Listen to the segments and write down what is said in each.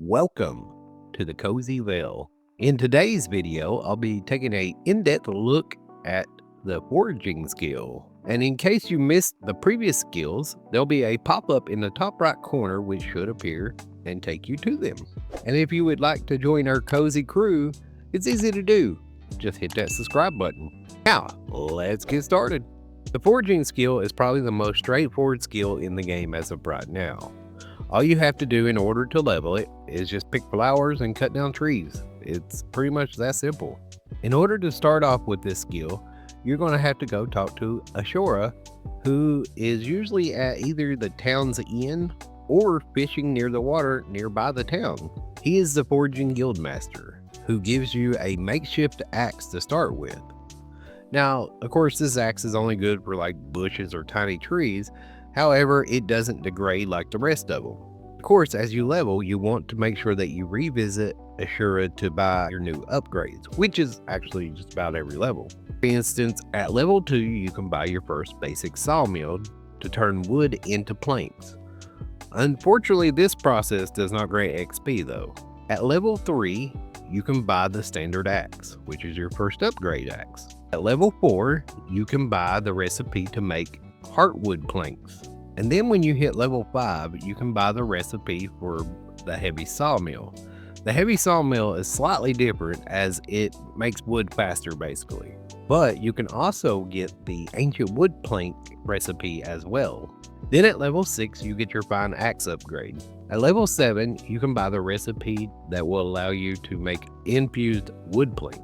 Welcome to the Cozy Vale. In today's video, I'll be taking an in-depth look at the foraging skill. And in case you missed the previous skills, there'll be a pop-up in the top right corner which should appear and take you to them. And if you would like to join our cozy crew, it's easy to do. Just hit that subscribe button. Now, let's get started. The foraging skill is probably the most straightforward skill in the game as of right now. All you have to do in order to level it is just pick flowers and cut down trees. It's pretty much that simple. In order to start off with this skill, you're going to have to go talk to Ashura, who is usually at either the town's inn or fishing near the water nearby the town. He is the foraging guild master, who gives you a makeshift axe to start with. Now, of course, this axe is only good for like bushes or tiny trees. However, it doesn't degrade like the rest of them. Of course, as you level, you want to make sure that you revisit Ashura to buy your new upgrades, which is actually just about every level. For instance, at level 2, you can buy your first basic sawmill to turn wood into planks. Unfortunately, this process does not grant XP though. At level 3, you can buy the standard axe, which is your first upgrade axe. At level 4, you can buy the recipe to make heartwood planks. And then when you hit level 5, you can buy the recipe for the heavy sawmill. The heavy sawmill is slightly different as it makes wood faster basically. But you can also get the ancient wood plank recipe as well. Then at level 6, you get your fine axe upgrade. At level 7, you can buy the recipe that will allow you to make infused wood planks.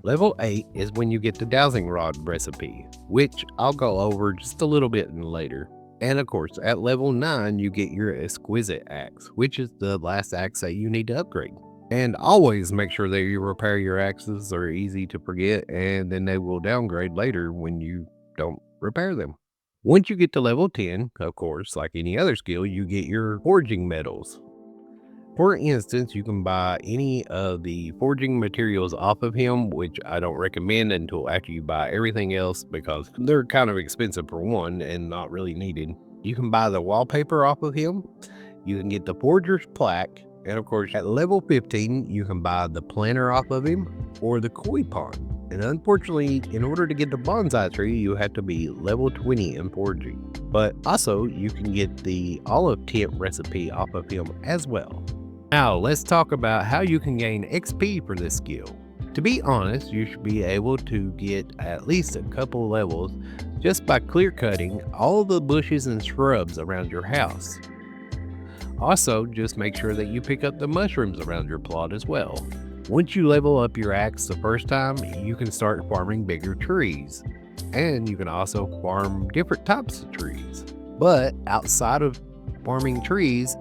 Level 8 is when you get the dowsing rod recipe, which I'll go over just a little bit later. And of course, at level 9, you get your exquisite axe, which is the last axe that you need to upgrade. And always make sure that you repair your axes. They're easy to forget, and then they will downgrade later when you don't repair them. Once you get to level 10, of course, like any other skill, you get your foraging medals. For instance, you can buy any of the foraging materials off of him, which I don't recommend until after you buy everything else because they're kind of expensive for one and not really needed. You can buy the wallpaper off of him, you can get the forager's plaque, and of course at level 15 you can buy the planter off of him or the koi pond. And unfortunately, in order to get the bonsai tree, you have to be level 20 in foraging. But also, you can get the olive tint recipe off of him as well. Now, let's talk about how you can gain XP for this skill. To be honest, you should be able to get at least a couple levels just by clear cutting all the bushes and shrubs around your house. Also, just make sure that you pick up the mushrooms around your plot as well. Once you level up your axe the first time, you can start farming bigger trees. And you can also farm different types of trees. But outside of farming trees,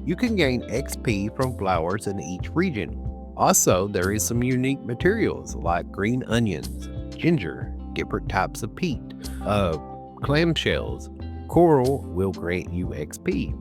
you can gain XP from flowers in each region. Also, there is some unique materials like green onions, ginger, different types of peat, clamshells. Coral will grant you XP.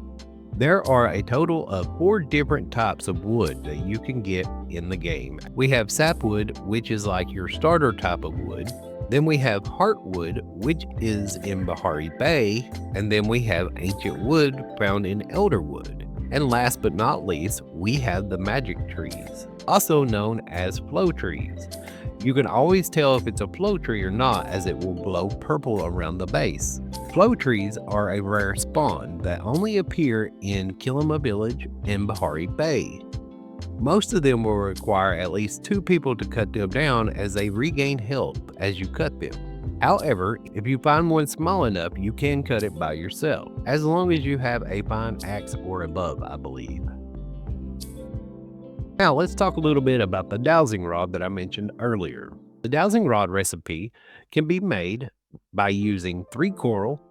There are a total of 4 different types of wood that you can get in the game. We have sapwood, which is like your starter type of wood. Then we have heartwood, which is in Bahari Bay. And then we have ancient wood found in Elderwood. And last but not least, we have the magic trees, also known as flow trees. You can always tell if it's a flow tree or not as it will glow purple around the base. Flow trees are a rare spawn that only appear in Kilima Village and Bahari Bay. Most of them will require at least 2 people to cut them down as they regain health as you cut them. However, if you find one small enough, you can cut it by yourself, as long as you have a fine axe or above, I believe. Now let's talk a little bit about the dowsing rod that I mentioned earlier. The dowsing rod recipe can be made by using 3 coral,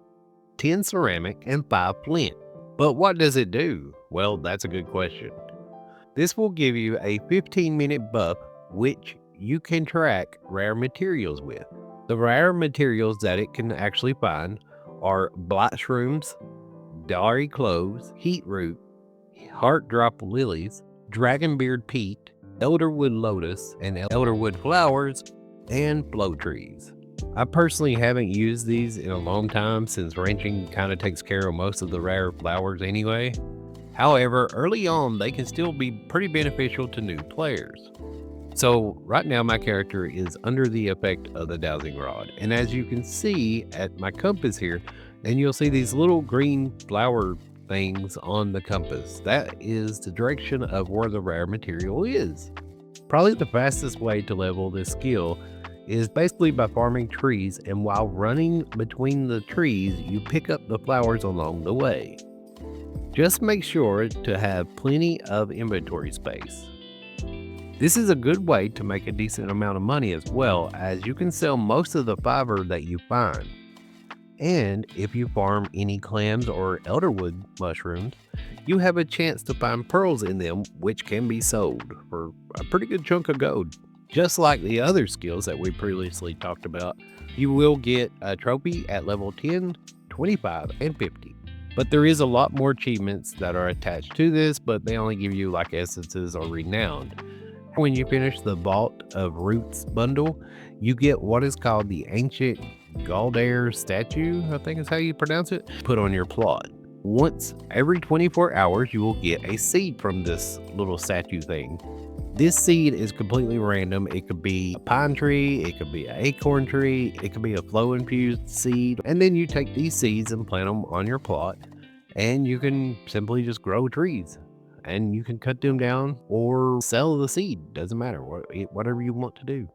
10 ceramic, and 5 flint. But what does it do? Well, that's a good question. This will give you a 15-minute buff, which you can track rare materials with. The rare materials that it can actually find are black shrooms, dowry cloves, heat root, heart drop lilies, dragonbeard peat, elderwood lotus, and elderwood flowers, and flow trees. I personally haven't used these in a long time since ranching kind of takes care of most of the rare flowers anyway. However, early on, they can still be pretty beneficial to new players. So right now my character is under the effect of the dowsing rod. And as you can see at my compass here, and you'll see these little green flower things on the compass. That is the direction of where the rare material is. Probably the fastest way to level this skill is basically by farming trees, and while running between the trees, you pick up the flowers along the way. Just make sure to have plenty of inventory space. This is a good way to make a decent amount of money as well, as you can sell most of the fiber that you find. And if you farm any clams or elderwood mushrooms, you have a chance to find pearls in them, which can be sold for a pretty good chunk of gold. Just like the other skills that we previously talked about, you will get a trophy at level 10, 25, and 50. But there is a lot more achievements that are attached to this, but they only give you like essences or renowned. When you finish the Vault of Roots bundle, you get what is called the Ancient Galdair statue, I think is how you pronounce it, put on your plot. Once every 24 hours, you will get a seed from this little statue thing. This seed is completely random. It could be a pine tree, it could be an acorn tree, it could be a flow infused seed. And then you take these seeds and plant them on your plot, and you can simply just grow trees. And you can cut them down or sell the seed. Doesn't matter, whatever you want to do.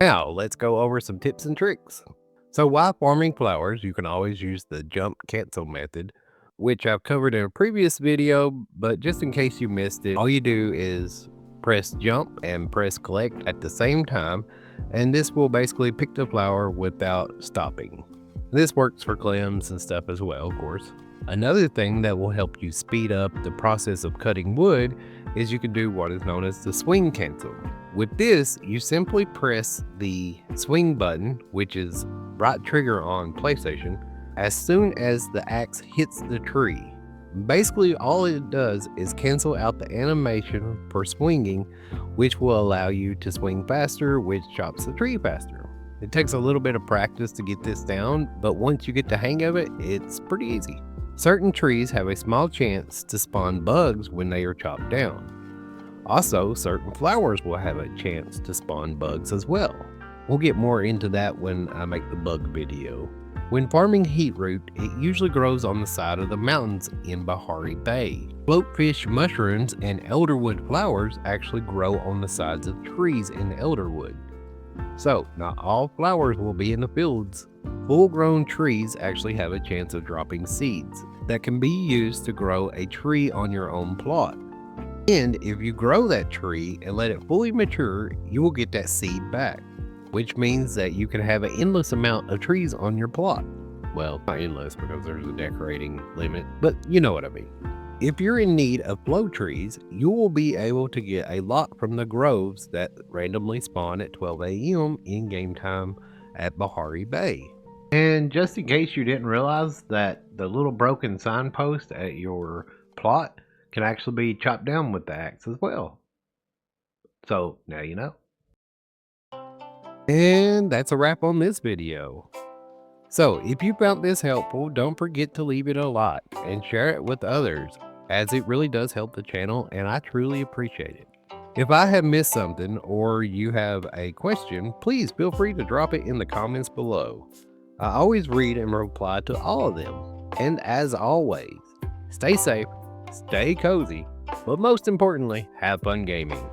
Now, let's go over some tips and tricks. So while farming flowers, you can always use the jump cancel method, which I've covered in a previous video, but just in case you missed it, all you do is press jump and press collect at the same time, and this will basically pick the flower without stopping. This works for clams and stuff as well, of course. Another thing that will help you speed up the process of cutting wood is you can do what is known as the swing cancel. With this, you simply press the swing button, which is right trigger on PlayStation, as soon as the axe hits the tree. Basically, all it does is cancel out the animation for swinging, which will allow you to swing faster, which chops the tree faster. It takes a little bit of practice to get this down, but once you get the hang of it, it's pretty easy. Certain trees have a small chance to spawn bugs when they are chopped down. Also, certain flowers will have a chance to spawn bugs as well. We'll get more into that when I make the bug video. When farming heatroot, it usually grows on the side of the mountains in Bahari Bay. Floatfish mushrooms and elderwood flowers actually grow on the sides of trees in elderwood. So, not all flowers will be in the fields. Full-grown trees actually have a chance of dropping seeds that can be used to grow a tree on your own plot. And if you grow that tree and let it fully mature, you will get that seed back, which means that you can have an endless amount of trees on your plot. Well, not endless because there's a decorating limit, but you know what I mean. If you're in need of flow trees, you will be able to get a lot from the groves that randomly spawn at 12 AM in game time at Bahari Bay. And just in case you didn't realize that the little broken signpost at your plot can actually be chopped down with the axe as well. So now you know. And that's a wrap on this video. So if you found this helpful, don't forget to leave it a like and share it with others, as it really does help the channel and I truly appreciate it. If I have missed something or you have a question, please feel free to drop it in the comments below. I always read and reply to all of them. And as always, stay safe, stay cozy, but most importantly, have fun gaming.